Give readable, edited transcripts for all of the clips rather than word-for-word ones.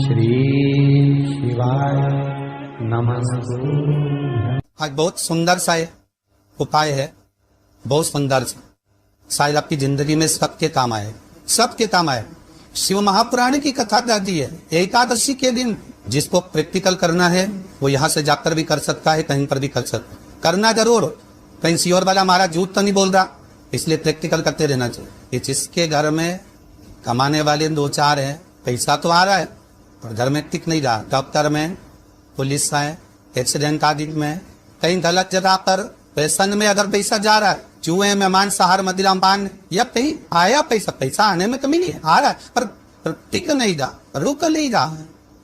श्री शिवाय नमः। आज बहुत सुंदर सा उपाय है, बहुत सुंदर सा, शायद आपकी जिंदगी में सबके काम आए, सबके काम आए। शिव महापुराण की कथा कहती है एकादशी के दिन जिसको प्रैक्टिकल करना है वो यहाँ से जाकर भी कर सकता है, कहीं पर भी कर सकता, करना जरूर। कहीं सियोर वाला हमारा झूठ तो नहीं बोल रहा, इसलिए प्रैक्टिकल करते रहना चाहिए। कि जिसके घर में कमाने वाले दो चार हैं, पैसा तो आ रहा है और घर में टिक नहीं रहा, डॉक्टर में, पुलिस है, एक्सीडेंट आदि में, कहीं गलत जगह पर पैसन में अगर पैसा जा रहा है, जुए में, मांसाहार, मदिरा पान, या कहीं आया पैसा, पैसा आने में कमी नहीं है, आ रहा है पर टिक नहीं रहा, रुक नहीं रहा,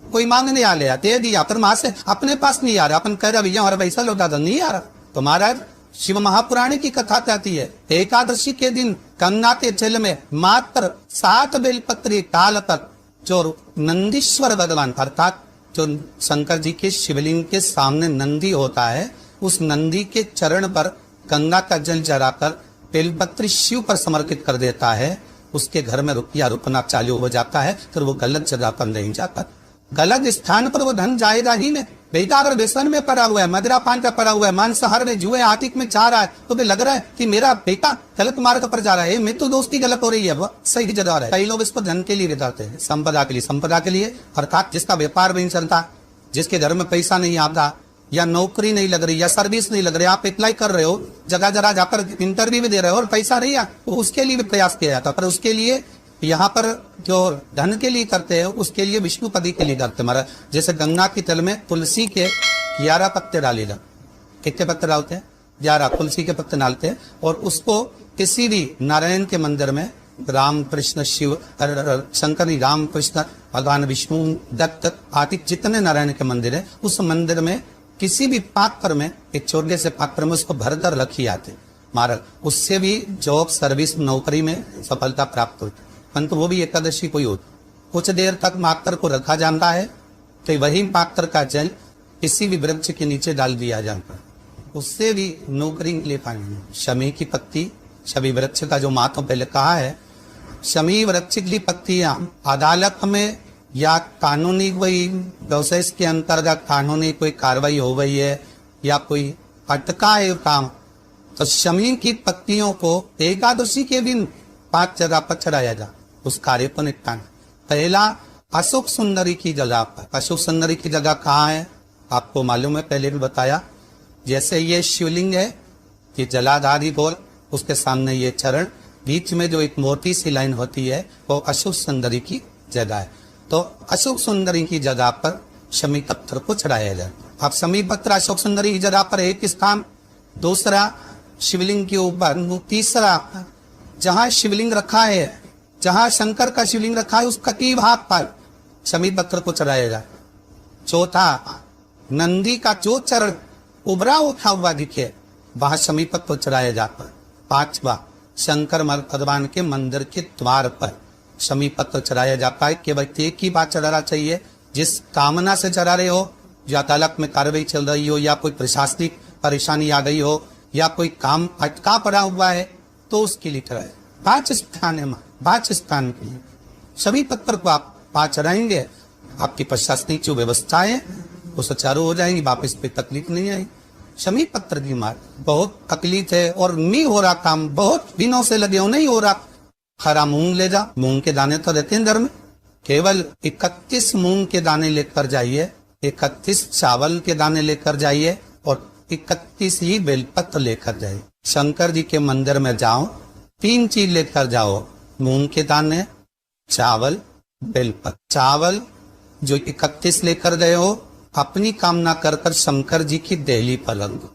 कोई मांगने आ लिया, दे दिया, पर वहां से अपने पास नहीं आ रहा, अपन कह रहे भैया हमारा पैसा लौटा दो, नहीं आ रहा। तो महाराज शिव महापुराण की कथा कहती है एकादशी के दिन गंगा के जल में मात्र 7 बेलपत्री डाल कर जो नंदीश्वर भगवान अर्थात जो शंकर जी के शिवलिंग के सामने नंदी होता है, उस नंदी के चरण पर गंगा का जल चढ़ाकर बेलपत्री शिव पर समर्पित कर देता है, उसके घर में रुपया रुकना चालू हो जाता है। फिर वो गलत जगह पर नहीं जाता, गलत स्थान पर वो धन जाएगा ही नहीं। बेटा अगर व्यसन में पड़ा हुआ है, मदिरा पान पे पड़ा हुआ है, मांसाहार में, जुए आतिक में जा रहा है, तो भी लग रहा है कि मेरा बेटा गलत मार्ग पर जा रहा है, मैं तो दोस्ती गलत हो रही है, वो सही जगह है। कई लोग इस पर धन के लिए बताते हैं, संपदा के लिए, संपदा के लिए अर्थात जिसका व्यापार नहीं चलता, जिसके घर में पैसा नहीं आता, या नौकरी नहीं लग रही, या सर्विस नहीं लग रही, आप अप्लाई कर रहे हो, जगह जगह जाकर इंटरव्यू भी दे रहे हो और पैसा नहीं है, तो उसके लिए भी प्रयास किया जाता। पर उसके लिए यहाँ पर जो धन के लिए करते हैं, उसके लिए विष्णुपदी के लिए करते महाराज। जैसे गंगा के तल में तुलसी के 11 पत्ते डाले जाते, कितने पत्ते डालते हैं? 11 तुलसी के पत्ते डालते हैं, और उसको किसी भी नारायण के मंदिर में, राम कृष्ण शिव शंकर, राम कृष्ण भगवान विष्णु दत्त आदि जितने नारायण के मंदिर है, उस मंदिर में किसी भी पात्र में, एक छोटे से पात्र में उसको भरकर रखी आते महाराज। उससे भी जॉब, सर्विस, नौकरी में सफलता प्राप्त होती, परंतु वो भी एकादशी को ही होती। कुछ देर तक पात्र को रखा जाता है, तो वही पात्र का जल किसी भी वृक्ष के नीचे डाल दिया जाता है, उससे भी नौकरी ले पाएंगे। शमी की पत्ती, शमी वृक्ष का जो मातों पहले कहा है, शमी वृक्ष की पत्तियां अदालत में या कानूनी कोई प्रोसेस के अंतर्गत कानूनी कोई कार्रवाई हो गई है या कोई अटका है काम, तो शमी की पत्तियों को एकादशी के दिन 5 जगह पर चढ़ाया जा, उस कार्य को निपटाना। पहला अशोक सुंदरी की जगह पर। अशोक सुंदरी की जगह कहाँ है आपको मालूम है, पहले भी बताया। जैसे ये शिवलिंग है, ये जलाधारी गोल, उसके सामने ये चरण, बीच में जो एक मोटी सी लाइन होती है वो अशोक सुंदरी की जगह है। तो अशोक सुंदरी की जगह पर शमी पत्थर को चढ़ाया जाए। अब शमी पत्थर अशोक सुंदरी की जगह पर एक स्थान, दूसरा शिवलिंग के ऊपर, तीसरा जहां शिवलिंग रखा है, जहां शंकर का शिवलिंग रखा है, उसका कई भाग पर शमी पत्थर को चढ़ाया जाए। चौथा नंदी का जो चरण उभरा उठा हुआ दिखे, वहां शमी पत्थर चढ़ाया जाता है। पांचवा शंकर भगवान के मंदिर के द्वार पर शमी पत्थर चढ़ाया जाता है। केवल एक ही बात चढ़ाना चाहिए, जिस कामना से चढ़ा रहे हो, या अदालत में कार्रवाई चल रही हो, या कोई प्रशासनिक परेशानी आ गई हो, या कोई काम अटका पड़ा हुआ है, तो उसके लिए चढ़ाए। 5 स्थान है, 5 स्थान के लिए सभी पत्थर को आप 5 चढ़ाएंगे, आपकी प्रशासनिक जो व्यवस्था है वो सुचारू हो जाएंगी, वापस पे तकलीफ नहीं आएगी। शमी पत्थर की मार बहुत तकलीफ है और नहीं हो रहा काम, बहुत दिनों से लगे हो, नहीं हो रहा। खरा मूंग ले जा, मूंग के दाने तो रहते हैं घर में, केवल 31 मूंग के दाने लेकर जाइए, 31 चावल के दाने लेकर जाइए, और 31 ही बेलपत्र लेकर जाइए। शंकर जी के मंदिर में जाओ, 3 चीज लेकर जाओ, मूंग के दाने, चावल, बेलपत्र। चावल जो 31 लेकर गए हो, अपनी कामना कर कर शंकर जी की देहली पर रख दो,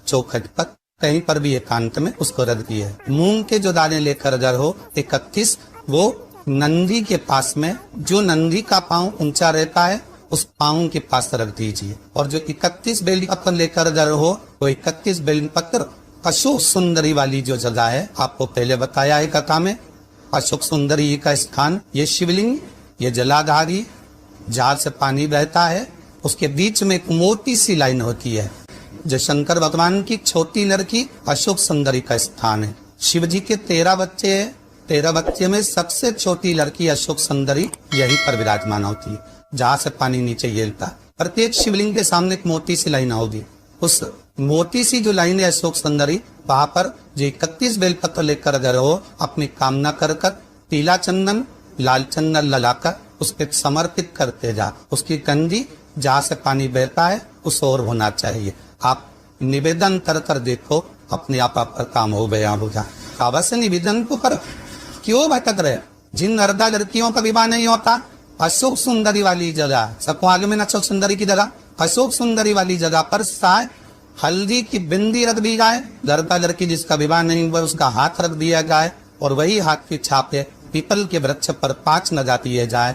चौखट पर, कहीं पर भी एकांत में उसको रख दिए। मूंग के जो दाने लेकर गए हो 31, वो नंदी के पास में, जो नंदी का पांव ऊंचा रहता है उस पांव के पास रख दीजिए। और जो 31 बेलपत्र लेकर गए हो, वो 31 बेलपत्र अशोक सुंदरी वाली जो जगह है, आपको पहले बताया है कथा में, अशोक सुंदरी का स्थान, ये शिवलिंग, ये जलाधारी, जहां से पानी बहता है, उसके बीच में एक मोटी सी लाइन होती है, जो शंकर भगवान की छोटी लड़की अशोक सुंदरी का स्थान है। शिव जी के 13 बच्चे हैं, 13 बच्चे में सबसे छोटी लड़की अशोक सुंदरी यहीं पर विराजमान होती है। जहां से पानी नीचे गिरता। प्रत्येक शिवलिंग के सामने एक मोती सी लाइन होगी, उस मोती सी जो लाइन है अशोक सुंदरी, वहां पर जो 31 बेलपत्र लेकर अगर हो अपनी कामना कर कर पीला चंदन लाल चंदन लगाकर उसके समर्पित करते जा। उसकी कंजी जहां से पानी बहता है उस ओर होना चाहिए। आप निवेदन कर कर देखो, अपने आप पर काम हो गया होगा। अवश्य निवेदन को करो। क्यों भटक रहे? जिन नर्दा लड़कियों का विवाह नहीं होता, अशोक सुंदरी वाली जगह, सबको आगे में अशोक सुंदरी की जगह, अशोक सुंदरी वाली जगह पर शायद हल्दी की बिंदी रख दी जाए। लड़का लड़की जिसका विवाह नहीं हुआ उसका हाथ रख दिया जाए और वही हाथ की छाप है पीपल के वृक्ष पर 5 न जाती है जाए।